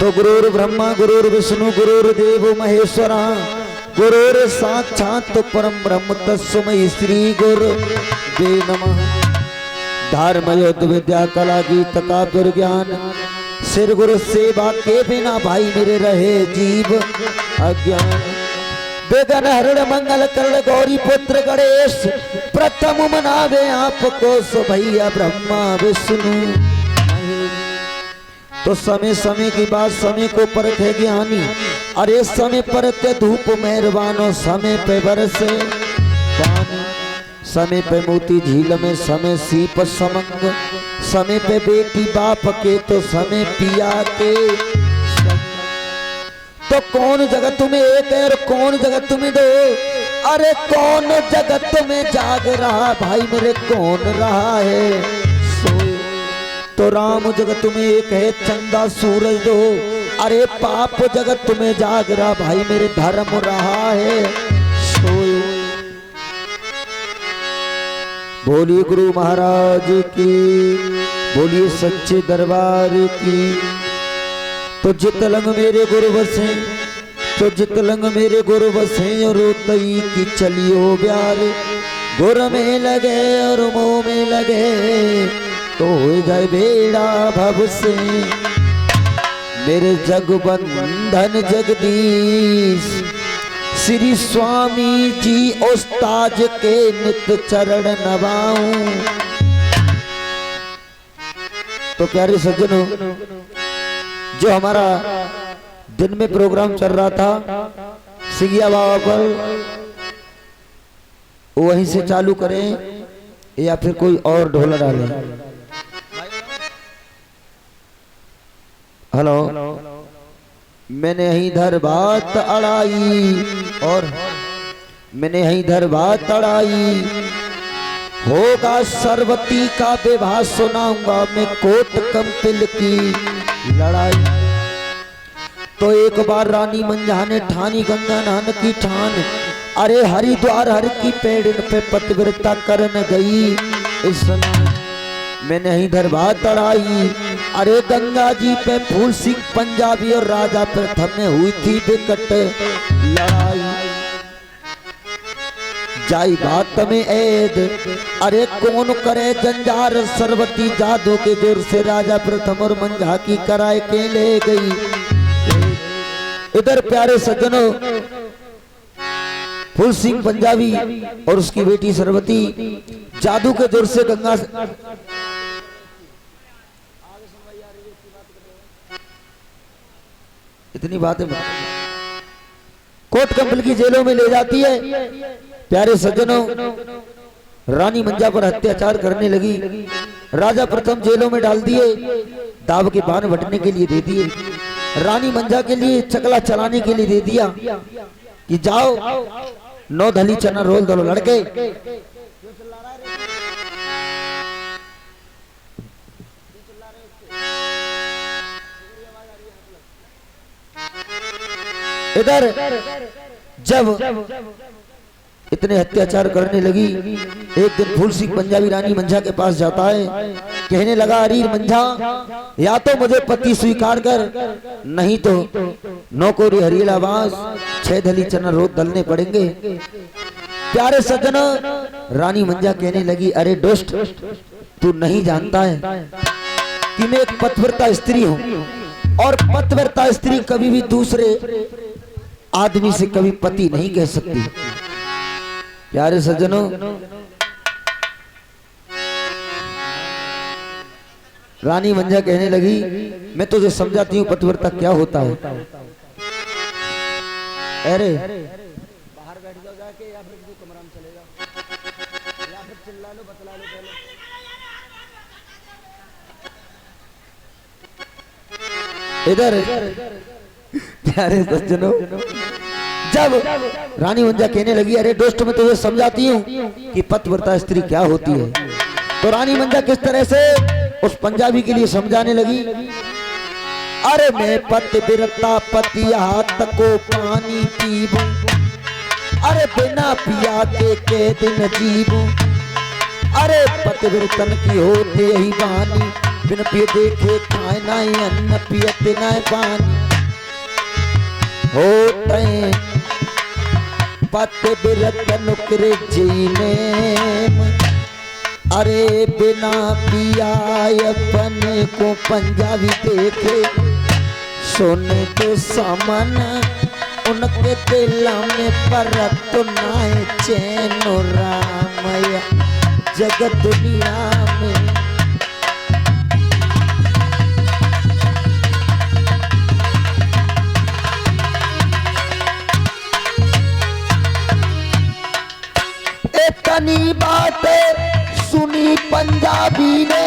तो गुरुर् ब्रह्मा गुरुर्विष्णु गुरुर्देव महेश्वरा गुरुर् साक्षात् परम ब्रह्म तस्मै श्री गुरुवे नमः। धर्म युद्ध विद्या कला गीत का दुर्ज्ञान सिर गुरु सेवा के बिना भाई मेरे रहे जीव अज्ञान। विघ्न हरण मंगल करण गौरी पुत्र गणेश प्रथम मनावे आपको सो भैया ब्रह्मा विष्णु। तो समय समय की बात समय को परखे ज्ञानी। अरे समय परते धूप मेहरबानो समय पे बरसे पानी। समय पे मोती झील में समय सीप समंग। समय पे बेटी बाप के तो समय पिया के संग। तो कौन जगत में एक है और कौन जगत में दो। अरे कौन जगत में जाग रहा भाई मेरे कौन रहा है सोए। तो राम जगत में एक है चंदा सूरज दो। अरे पाप जगत में जाग रहा भाई मेरे धर्म रहा है सोए। बोलिए गुरु महाराज की बोलिए सच्चे दरबार की। तो जितलंग मेरे गुरु बसे तो जितलंग मेरे गुरु बसे और तई की चलियो प्यार। गुर में लगे और मोह में लगे तो हो जाए बेड़ा भव से। मेरे जगबंधन जगदीश श्री स्वामी जी उस्ताद के नित चरण नवाऊं। तो प्यारे सज्जनों, जो हमारा दिन में प्रोग्राम चल रहा था सिंगिया बाबा पर, वहीं से चालू करें या फिर कोई और ढोला डालें। हेलो, मैंने यहीं धर बात अड़ाई और मैंने यहीं धर बात अड़ाई। होगा सरवती का विवाह सुनाऊंगा मैं कोट कंपिल की लड़ाई। तो एक बार रानी मंझा ने ठानी गंगा नहान की ठान। अरे हरिद्वार हर की पेड़ पे पतिव्रता करन गई इस मैंने यहीं धर बात अड़ाई। अरे गंगा जी पे फूल सिंह पंजाबी और राजा प्रथम में हुई थी विकट लड़ाई। जाई बात में ऐद अरे कौन करे जंजार। सरवती जादू के जोर से राजा प्रथम और मंझा की कराए के ले गई। इधर प्यारे सज्जनों, फूल सिंह पंजाबी और उसकी बेटी सरवती जादू के जोर से गंगा इतनी बातें कोट कंपल की जेलों में ले जाती है। प्यारे सज्जनों, रानी मंझा पर अत्याचार करने लगी। राजा प्रथम जेलों में डाल दिए, दाव के बाण बटने के लिए दे दिए। रानी मंझा के लिए चकला चलाने के लिए दे दिया कि जाओ 9 धली चना रोल दो लड़के। इधर जब इतने अत्याचार करने लगी, एक दिन फूल सिंह पंजाबी रानी मंझा के पास जाता है। कहने लगा, अरे मंझा, या तो मुझे पति स्वीकार कर, नहीं तो नौकोरी हरियाला बांस 6 धली चना रोज दलने पड़ेंगे। प्यारे सज्जनों, रानी मंझा कहने लगी, अरे दुष्ट, तू नहीं जानता है कि मैं एक पतिव्रता स्त्री हूँ और पतिव्रता स्त्री कभी भी दूसरे आदमी से कभी पति नहीं कह सकती। प्यारे सज्जनों, रानी मंझा कहने लगी, मैं तुझे समझाती हूँ पतिव्रता क्या होता है। अरे बाहर बैठ जाओ जाके, या फिर कमरा में चले जाओ, या फिर चिल्ला लो बतला लो पहले। इधर प्यारे सज्जनों, जब रानी मंझा कहने लगी, अरे दोस्त मैं तुझे समझाती हूँ कि पतिव्रता स्त्री क्या होती है, तो रानी मंझा किस तरह से उस पंजाबी के लिए समझाने लगी। अरे मैं पतिव्रता पति हाथ को पानी पीबूं। अरे बिना पिया के दिन जीवूं। अरे पतिव्रतन की होते ही बानी बिन पिए देखे खाए नाई अन्न पियत नाय पानी होते पत बिरत नुकरे जीने अरे बिना पिया अपने को पंजाबी देखे सुन तो सामन उनके दिल में परत नाय चैन रामया जगत दुनिया में। इतनी बातें सुनी पंजाबी ने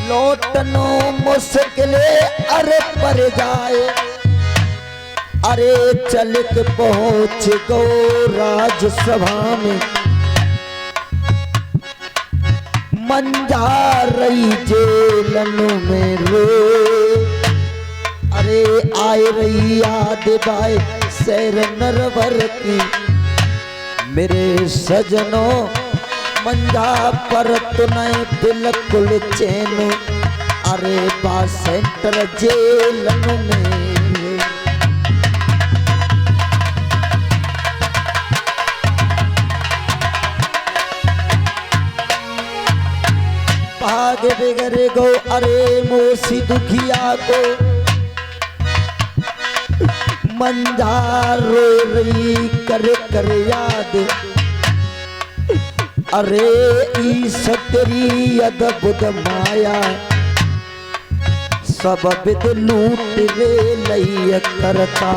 लौटनो मुश्किल अरे पर जाए अरे चल के पहुंच गो राजसभा में मंजारई जेलन में रो अरे आए रही याद बाय सैर नरवर की मेरे सजनों मंजा पर तुने बिल्कुल चैन अरे बा सेंटर जेलन में भाग बिगड़ गो अरे मोसी दुखिया को मंजा रो रही कर याद अरे ई सतरी अद्भुत माया सब बिद लूट वे लई करता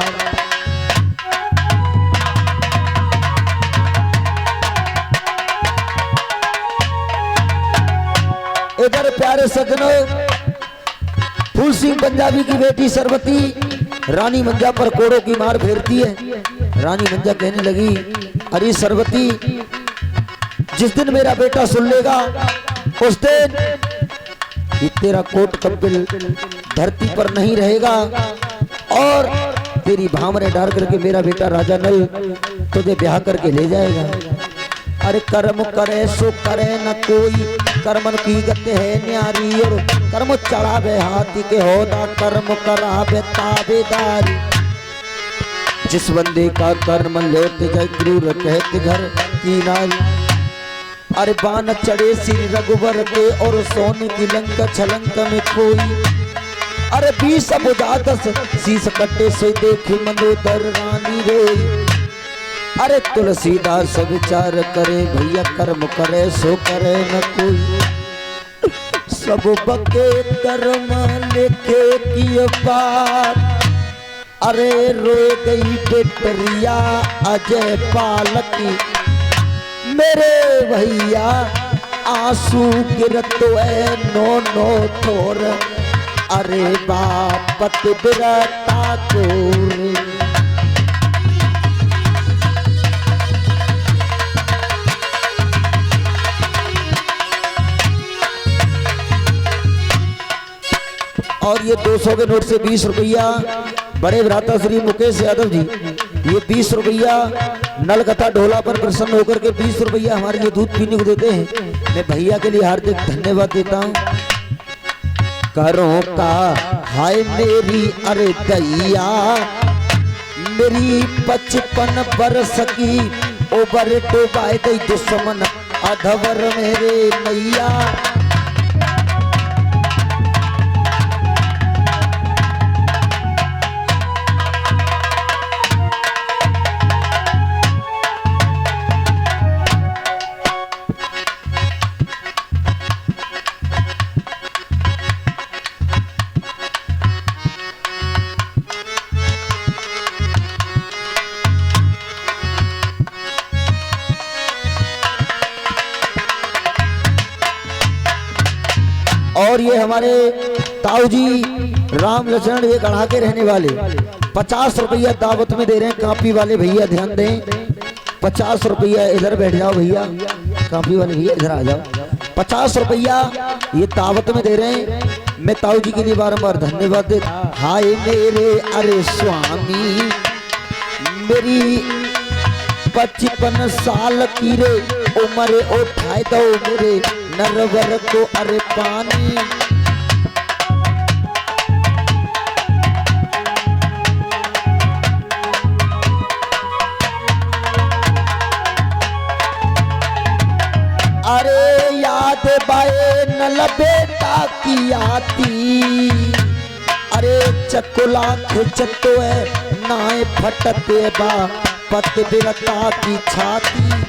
इधर प्यारे सजनों फूल सिंह पंजाबी की बेटी सरवती रानी मंजा पर कोड़ों की मार फेरती है। रानी मंजा कहने लगी अरे सरवती जिस दिन मेरा बेटा सुन लेगा उस दिन तेरा कोट कपिल धरती पर नहीं रहेगा और तेरी भामरे डाल करके मेरा बेटा राजा नल तुझे ब्याह करके ले जाएगा। अरे कर्म करे सो करे न कोई कर्मन की गत है न्यारी और कर्म चढ़ावे हाथी के होदा कर्म करावे ताबेदारी जिस बंदे का कर्म लेते जाए क्रूर कहते घर की नारी अरे बान चढ़े श्री रघुवर के और सोने की लंका छलंक में कोई अरे 20 बुझादस शीस कट्टे से देखी मंदोदर रानी रोई अरे तुलसीदास विचार करे भैया कर्म करे सो करे न कोई सब बके कर्म लिखे की बात अरे रो गई बेटरिया अजय पालकी मेरे भैया आंसू गिरत है नो थोर अरे बापत बिरता को और ये 200 के नोट से 20 रुपया बड़े भ्राता श्री मुकेश यादव जी ये 20 रुपया नलकथा ढोला पर प्रसन्न होकर के 20 रुपया हमारे लिए दूध पीने को देते हैं। मैं भैया के लिए हार्दिक धन्यवाद देता हूँ। करों का हाय मेरी अरे दैया मेरी 55 बरस की ओबर डुबाए दई दुश्मन अधवर मेरे मैया और ये हमारे ताऊ जी राम लक्ष्मण ये गढ़ा के रहने वाले 50 रुपया दावत में दे रहे हैं। कापी वाले भैया ध्यान दें 50 रुपया इधर बैठ जाओ भैया कापी वाले भैया इधर आ जाओ 50 रुपया ये दावत में दे रहे हैं। मैं ताऊ जी के लिए बारंबार धन्यवाद दे। हाय मेरे अरे स्वामी मेरी 55 साल की रे उमरे उठाए दो मेरे नरवर को अरे पानी। अरे याद बाए नल बेटा की आती, अरे चकुला खिंचतो है नाए फटते बा पत बिरता की छाती।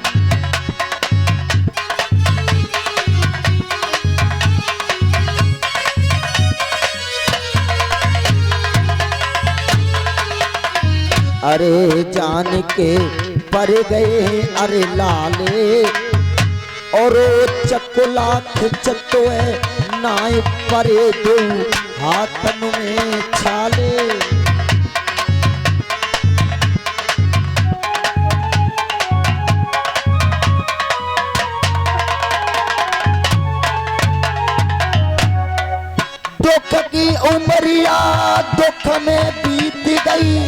अरे जान के पर गए अरे लाले, और चकुला खिंचतो है नाए परे दो हाथन में छाले। दुख की उमरिया दुख में बीत गई,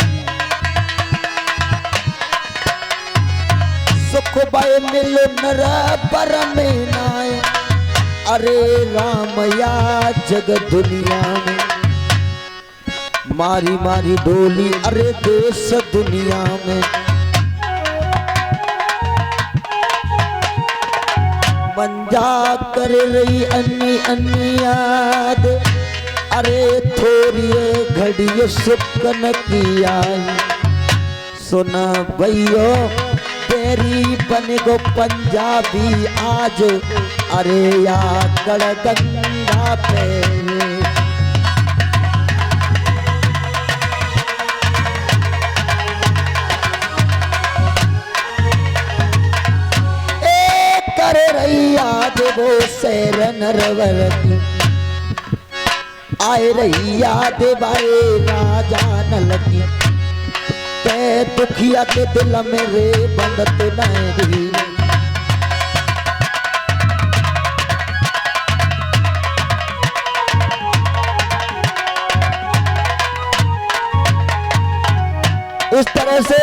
सुख भय मिलो नर पर में नाय। अरे राम या जग दुनिया में मारी मारी डोली, अरे देश दुनिया में मंजा कर रही अन्नी अन्नी याद। अरे थोड़ी घड़ी सुकन की आई, सुना भैयो तेरी बन गो पंजाबी आज। अरे या गड़गंगा पे ए कर रही याद वो शेर नरवर की, आए रही याद बाए राजा नल की। ते दुखिया के दिल मेरे बंदत नहीं, इस तरह से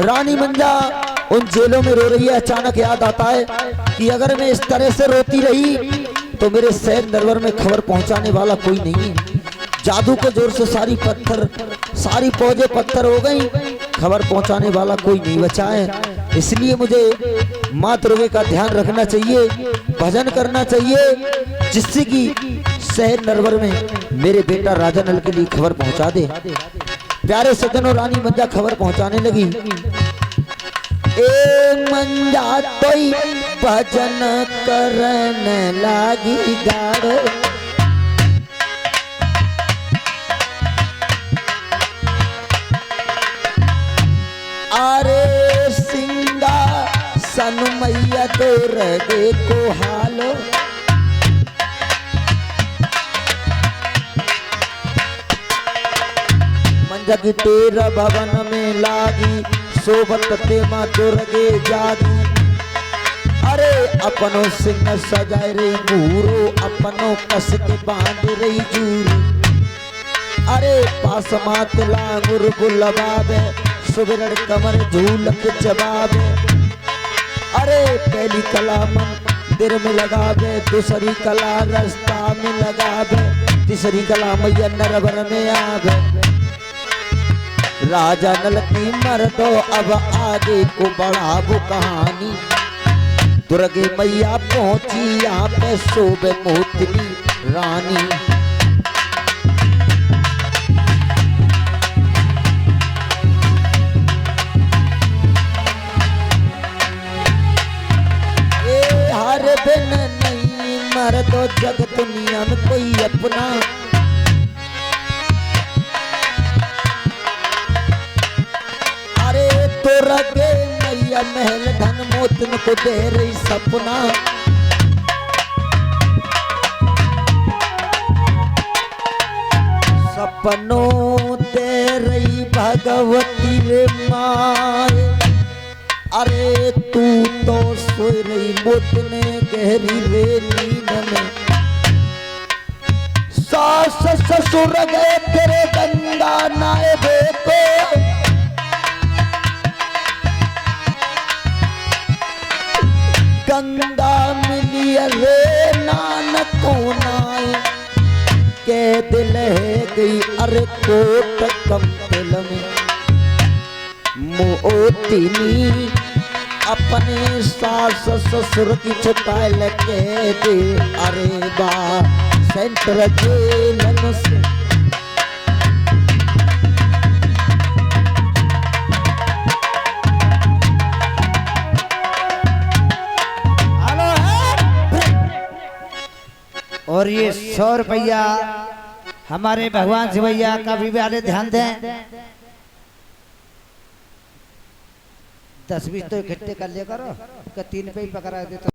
रानी मंजा उन जेलों में रो रही है। अचानक याद आता है कि अगर मैं इस तरह से रोती रही तो मेरे शहर नरवर में खबर पहुंचाने वाला कोई नहीं। जादू के जोर से सारी पौधे पत्थर हो गई, खबर पहुंचाने वाला कोई नहीं बचा है। इसलिए मुझे माँ दुर्गे का ध्यान रखना चाहिए, भजन करना चाहिए, जिससे कि शहर नरवर में मेरे बेटा राजा नल के लिए खबर पहुंचा दे। प्यारे सज्जनों, रानी मंजा खबर पहुंचाने लगी। ए मंजा तोई भजन करने लागी गाड़ो, अरे सिंगा सन मैया तो रगे को हालो। मंजा की तेरा भवन में लागी सोबत ते माँ दुर्गे जागी। अरे अपनो सिंह सजाए रे मूरो, अपनो कस के बांध रही जूरू। अरे पास मात लांगुर गुलबाबे, सुबिरड़ कमर झूलक जवाबे। अरे पहली कला मंदिर में लगावे, दूसरी कला रास्ता में लगावे, तीसरी कला मैया नरवर में आवे। राजा नल की मर्दो अब आगे को बढ़ावो कहानी। दुर्गे मैया पहुंची यहाँ पे शोभे मोतनी रानी। ए हर बिन नहीं मर्दो जग दुनिया में कोई अपना। दुर्गे मैया महल धन मोतन को दे रही सपना। सपनों दे रही भगवती रे माए। अरे तू तो सोई रही मोतने गहरी रे नींद में। सास ससुर गए तेरे गंगा नाए देखो। गंगा मिली रे नानको नाई के दिल है गई अरे कोट कंपल में मोतिनी अपने सास ससुर की छुटाइल के दे अरे बा सेंटर जेलन से और ये 100 रुपया हमारे भगवान शिवैया का भी वाले ध्यान दें। 10-20 तो इकट्ठे कर लिया करो, 3 पे ही पकड़ा देते।